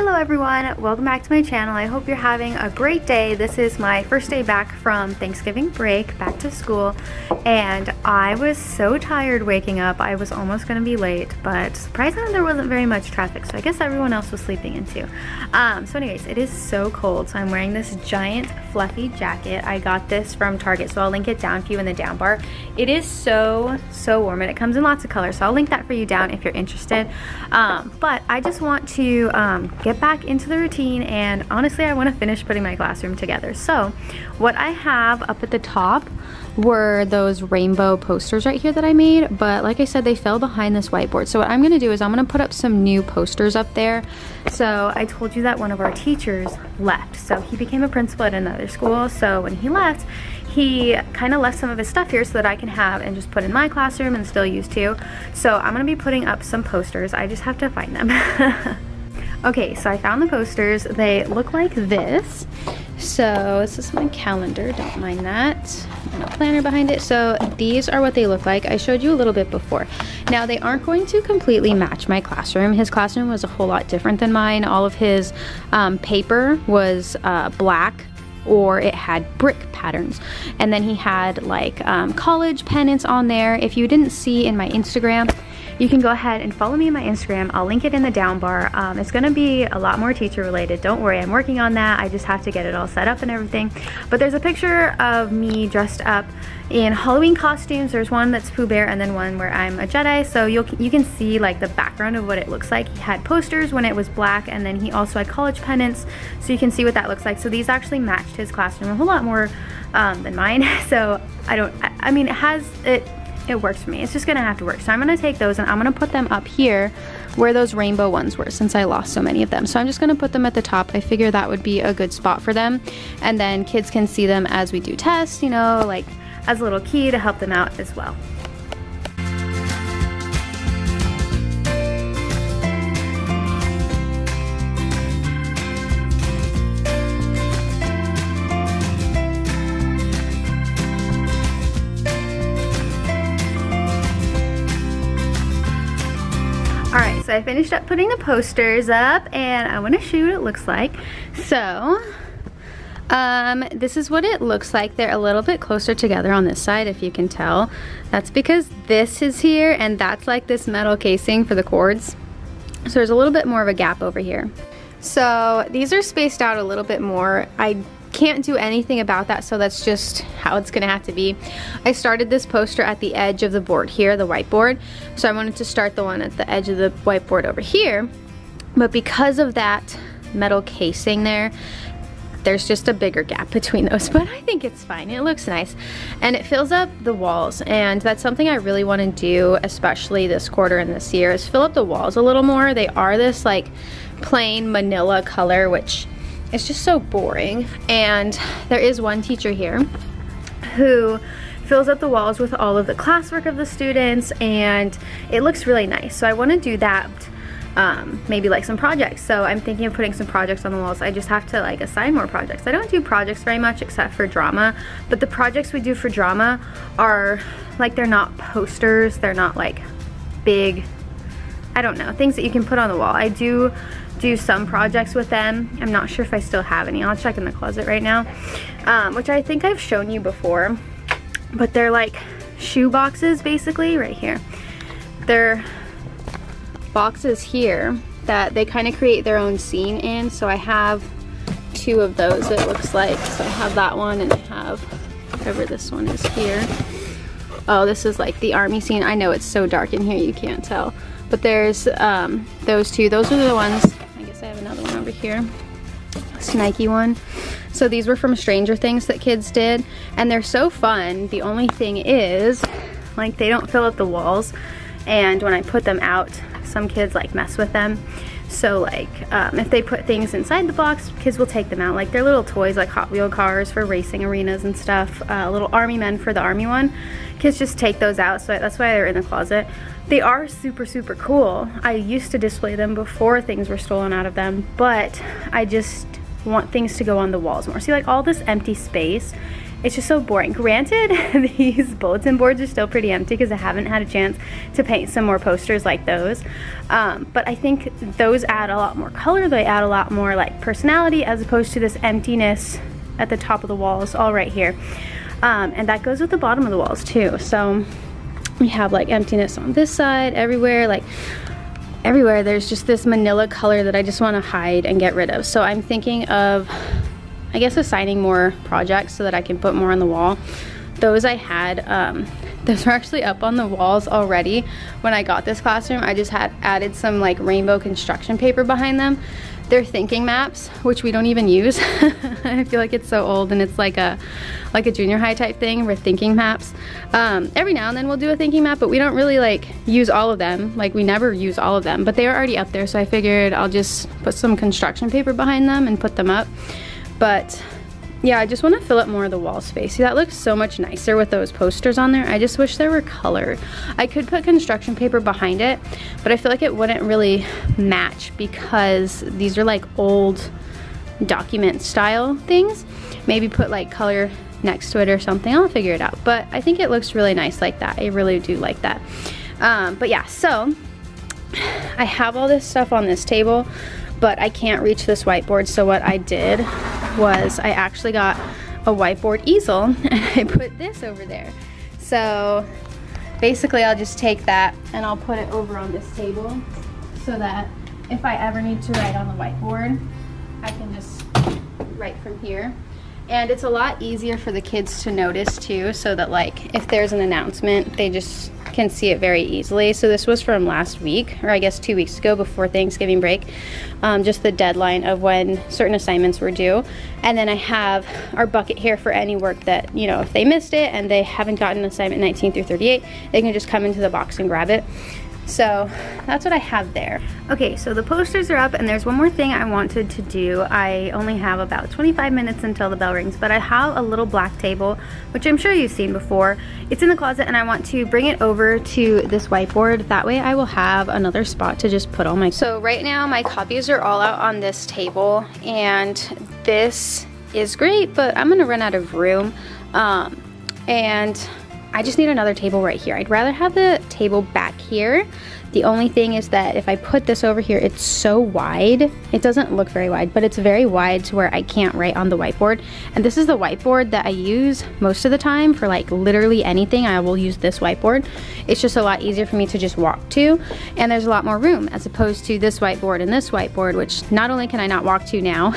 Hello everyone, welcome back to my channel. I hope you're having a great day. This is my first day back from Thanksgiving break, back to school, and I was so tired waking up. I was almost gonna be late, but surprisingly there wasn't very much traffic, so I guess everyone else was sleeping in too. So anyways, it is so cold, so I'm wearing this giant fluffy jacket. I got this from Target, so I'll link it down for you in the down bar. It is so warm, and it comes in lots of colors, so I'll link that for you down if you're interested. But I just want to get back into the routine, and honestly I want to finish putting my classroom together. So what I have up at the top were those rainbow posters right here that I made, but like I said, they fell behind this whiteboard. So what I'm gonna do is I'm gonna put up some new posters up there. So I told you that one of our teachers left, so he became a principal at another school. So when he left, he kind of left some of his stuff here so that I can have and just put in my classroom and still use too. So I'm gonna be putting up some posters. I just have to find them. Okay, so I found the posters. They look like this. So this is my calendar, don't mind that. And a planner behind it. So these are what they look like. I showed you a little bit before. Now they aren't going to completely match my classroom. His classroom was a whole lot different than mine. All of his paper was black, or it had brick patterns. And then he had like college pennants on there. If you didn't see in my Instagram, you can go ahead and follow me on my Instagram. I'll link it in the down bar. It's gonna be a lot more teacher related. Don't worry, I'm working on that. I just have to get it all set up and everything. But there's a picture of me dressed up in Halloween costumes. There's one that's Pooh Bear and then one where I'm a Jedi. So you can see like the background of what it looks like. He had posters when it was black, and then he also had college pennants. So you can see what that looks like. So these actually matched his classroom a whole lot more than mine. So I mean, it works for me. It's just gonna have to work. So I'm gonna take those and I'm gonna put them up here where those rainbow ones were, since I lost so many of them. So I'm just gonna put them at the top. I figure that would be a good spot for them. And then kids can see them as we do tests, you know, like as a little key to help them out as well. Alright, so I finished up putting the posters up, and I want to show you what it looks like. So, this is what it looks like. They're a little bit closer together on this side, if you can tell. That's because this is here, and that's like this metal casing for the cords. So there's a little bit more of a gap over here. So these are spaced out a little bit more. I can't do anything about that, so that's just how it's gonna have to be. I started this poster at the edge of the board here, the whiteboard, so I wanted to start the one at the edge of the whiteboard over here, but because of that metal casing there's just a bigger gap between those, but I think it's fine. It looks nice, and it fills up the walls, and that's something I really want to do, especially this quarter and this year, is fill up the walls a little more. They are this like plain manila color, which it's just so boring. And there is one teacher here who fills up the walls with all of the classwork of the students, and it looks really nice. So I want to do that, maybe like some projects. So I'm thinking of putting some projects on the walls. I just have to like assign more projects. I don't do projects very much except for drama, but the projects we do for drama are like, they're not posters, they're not like big, I don't know, things that you can put on the wall. I do some projects with them. I'm not sure if I still have any. I'll check in the closet right now, which I think I've shown you before, but they're like shoe boxes basically right here. They're boxes here that they kind of create their own scene in. So I have two of those, it looks like. So I have that one, and I have whatever this one is here. Oh, this is like the army scene. I know it's so dark in here you can't tell, but there's those two. Those are the ones. I guess I have another one over here, this Nike one. So these were from Stranger Things that kids did, and they're so fun. The only thing is, like, they don't fill up the walls, and when I put them out, some kids like mess with them. So like if they put things inside the box, kids will take them out. Like they're little toys, like Hot Wheel cars for racing arenas and stuff, little army men for the army one. Kids just take those out, so that's why they're in the closet. They are super cool. I used to display them before things were stolen out of them, but I just want things to go on the walls more. See, like all this empty space it's just so boring. Granted, these bulletin boards are still pretty empty because I haven't had a chance to paint some more posters like those. But I think those add a lot more color. They add a lot more like personality as opposed to this emptiness at the top of the walls all right here. And that goes with the bottom of the walls too. So we have like emptiness on this side, everywhere, like everywhere there's just this manila color that I just want to hide and get rid of. So I'm thinking of, I guess, assigning more projects so that I can put more on the wall. Those I had, those are actually up on the walls already. When I got this classroom, I just had added some like rainbow construction paper behind them. They're thinking maps, which we don't even use. I feel like it's so old, and it's like a junior high type thing. We're thinking maps. Every now and then we'll do a thinking map, but we don't really like use all of them. Like we never use all of them, but they are already up there. So I figured I'll just put some construction paper behind them and put them up. But yeah, I just want to fill up more of the wall space. See, that looks so much nicer with those posters on there. I just wish there were color. I could put construction paper behind it, but I feel like it wouldn't really match because these are like old document style things. Maybe put like color next to it or something. I'll figure it out. But I think it looks really nice like that. I really do like that. But yeah, so I have all this stuff on this table, but I can't reach this whiteboard. So what I did was I actually got a whiteboard easel and I put this over there. So basically I'll just take that and I'll put it over on this table so that if I ever need to write on the whiteboard, I can just write from here. And it's a lot easier for the kids to notice too, so that like if there's an announcement, they just can see it very easily. So this was from last week, or I guess 2 weeks ago before Thanksgiving break, just the deadline of when certain assignments were due. And then I have our bucket here for any work that, you know, if they missed it and they haven't gotten assignment 19 through 38, they can just come into the box and grab it. So that's what I have there. Okay, so the posters are up, and there's one more thing I wanted to do. I only have about 25 minutes until the bell rings, but I have a little black table, which I'm sure you've seen before. It's in the closet, and I want to bring it over to this whiteboard. That way I will have another spot to just put all my... So right now my copies are all out on this table, and this is great, but I'm gonna run out of room. And I just need another table right here. I'd rather have the table back here. The only thing is that if I put this over here, it's so wide. It doesn't look very wide, but it's very wide to where I can't write on the whiteboard. And this is the whiteboard that I use most of the time for like literally anything. I will use this whiteboard. It's just a lot easier for me to just walk to. And there's a lot more room as opposed to this whiteboard and this whiteboard, which not only can I not walk to now,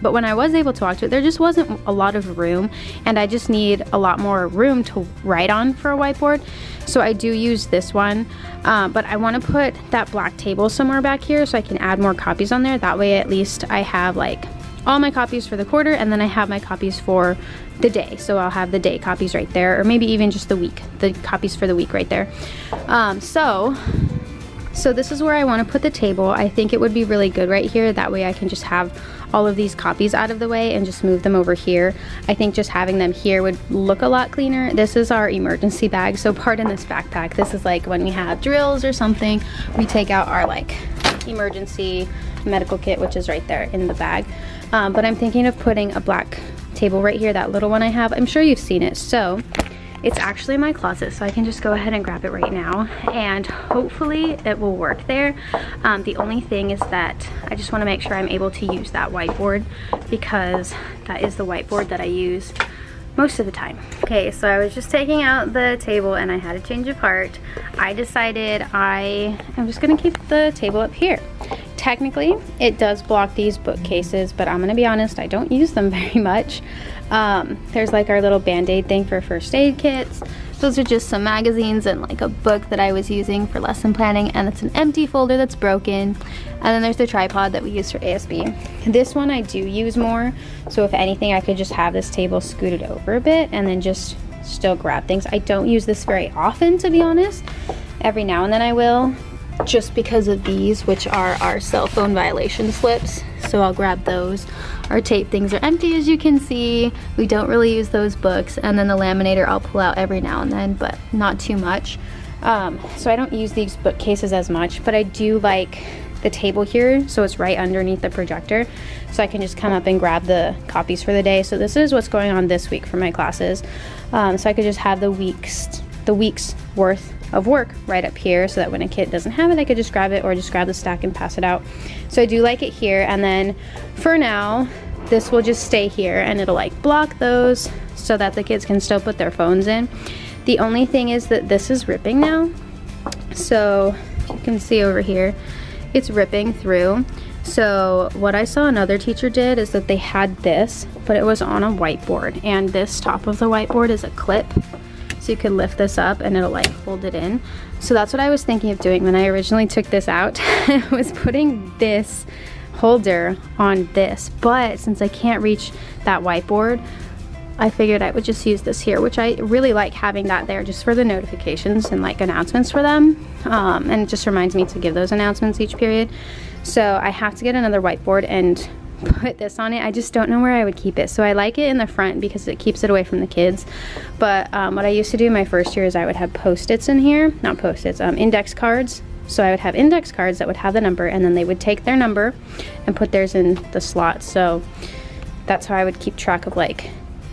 but when I was able to walk to it, there just wasn't a lot of room. And I just need a lot more room to write on for a whiteboard. So I do use this one, but I want to put that black table somewhere back here so I can add more copies on there. That way at least I have like all my copies for the quarter, and then I have my copies for the day. So I'll have the day copies right there, or maybe even just the week, the copies for the week right there. So this is where I want to put the table. I think it would be really good right here. That way I can just have all of these copies out of the way and just move them over here. I think just having them here would look a lot cleaner. This is our emergency bag. So pardon this backpack. This is like when we have drills or something, we take out our like emergency medical kit, which is right there in the bag. But I'm thinking of putting a black table right here, that little one I have. I'm sure you've seen it. So it's actually in my closet, so I can just go ahead and grab it right now, and hopefully it will work there. The only thing is that I just want to make sure I'm able to use that whiteboard, because that is the whiteboard that I use most of the time. Okay, so I was just taking out the table and I had a change of heart. I decided I'm just gonna keep the table up here. Technically, it does block these bookcases, but I'm gonna be honest, I don't use them very much. There's like our little Band-Aid thing for first aid kits. Those are just some magazines and like a book that I was using for lesson planning, and it's an empty folder that's broken. And then there's the tripod that we use for ASB. This one I do use more, so if anything I could just have this table scooted over a bit and then just still grab things. I don't use this very often, to be honest. Every now and then I will, just because of these, which are our cell phone violation slips. So I'll grab those. Our tape things are empty, as you can see. We don't really use those books. And then the laminator I'll pull out every now and then, but not too much. So I don't use these bookcases as much, but I do like the table here, so it's right underneath the projector, so I can just come up and grab the copies for the day. So this is what's going on this week for my classes. So I could just have the week's worth of work right up here, so that when a kid doesn't have it, I could just grab it or just grab the stack and pass it out. So I do like it here, and then for now this will just stay here, and it'll like block those so that the kids can still put their phones in. The only thing is that this is ripping now, so you can see over here it's ripping through. So what I saw another teacher did is that they had this, but it was on a whiteboard, and this top of the whiteboard is a clip, so you could lift this up and it'll like hold it in. So that's what I was thinking of doing when I originally took this out. was putting this holder on this, but since I can't reach that whiteboard, I figured I would just use this here, which I really like having that there just for the notifications and like announcements for them. And it just reminds me to give those announcements each period. So I have to get another whiteboard and put this on it. I just don't know where I would keep it. So I like it in the front because it keeps it away from the kids. But what I used to do my first year is I would have post-its in here, not post-its, index cards. So I would have index cards that would have the number, and then they would take their number and put theirs in the slot. So that's how I would keep track of like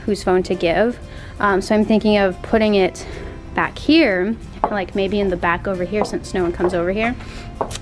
whose phone to give. So I'm thinking of putting it back here, like maybe in the back over here, since no one comes over here.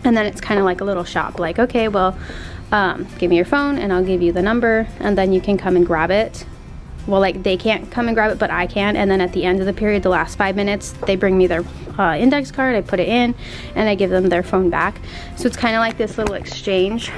And then it's kind of like a little shop, like, okay, well, give me your phone and I'll give you the number, and then you can come and grab it. Well, like they can't come and grab it, but I can. And then at the end of the period, the last 5 minutes, they bring me their index card, I put it in, and I give them their phone back. So it's kind of like this little exchange.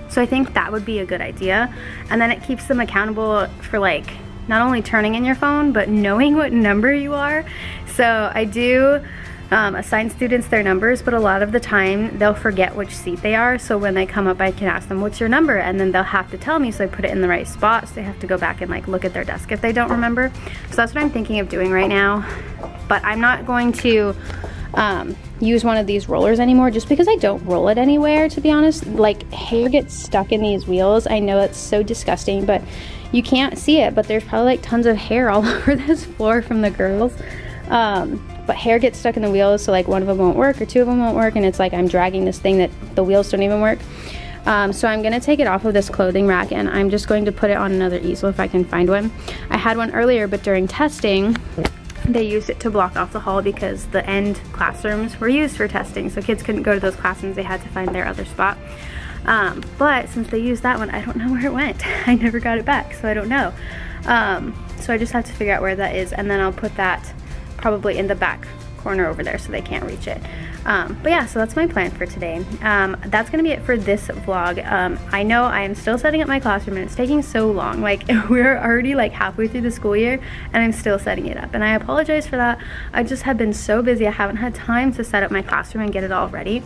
So I think that would be a good idea. And then it keeps them accountable for like not only turning in your phone, but knowing what number you are. So I do assign students their numbers, but a lot of the time they'll forget which seat they are. So when they come up, I can ask them, what's your number? And then they'll have to tell me, so I put it in the right spot. So they have to go back and like look at their desk if they don't remember. So that's what I'm thinking of doing right now. But I'm not going to use one of these rollers anymore, just because I don't roll it anywhere, to be honest. Like hair gets stuck in these wheels. I know it's so disgusting, but you can't see it, but there's probably like tons of hair all over this floor from the girls. But hair gets stuck in the wheels, so like one of them won't work or two of them won't work, and it's like I'm dragging this thing that the wheels don't even work. So I'm gonna take it off of this clothing rack, and I'm just going to put it on another easel if I can find one. I had one earlier, but during testing they used it to block off the hall because the end classrooms were used for testing, so kids couldn't go to those classrooms. They had to find their other spot. But since they used that one, I don't know where it went. I never got it back, so I don't know. So I just have to figure out where that is, and then I'll put that probably in the back corner over there so they can't reach it. But yeah, so that's my plan for today. That's gonna be it for this vlog. I know I am still setting up my classroom, and it's taking so long. Like we're already like halfway through the school year and I'm still setting it up, and I apologize for that. I just have been so busy. I haven't had time to set up my classroom and get it all ready.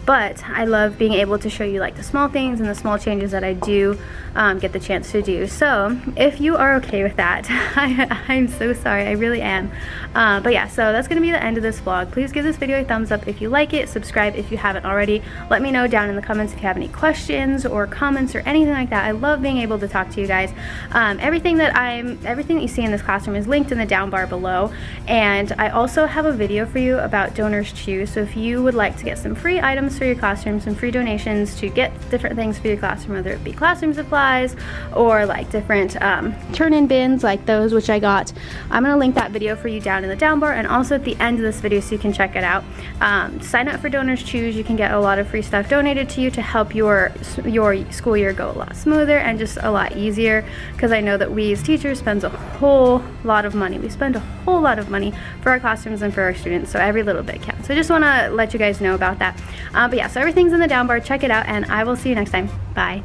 But I love being able to show you like the small things and the small changes that I do get the chance to do. So if you are okay with that, I'm so sorry, I really am. But yeah, so that's gonna be the end of this vlog. Please give this video a thumbs up if you like it, subscribe if you haven't already. Let me know down in the comments if you have any questions or comments or anything like that. I love being able to talk to you guys. Everything that you see in this classroom is linked in the down bar below, and I also have a video for you about Donors Choose. So if you would like to get some free items for your classroom, some free donations to get different things for your classroom, whether it be classroom supplies or like different turn-in bins like those which I got, I'm gonna link that video for you down in the down bar and also at the end of this video so you can check it out. Sign up for Donors Choose. You can get a lot of free stuff donated to you to help your school year go a lot smoother and just a lot easier, because I know that we as teachers spend a whole lot of money. We spend a whole lot of money for our classrooms and for our students, so every little bit counts. So I just want to let you guys know about that. But yeah, so everything's in the down bar. Check it out, and I will see you next time. Bye.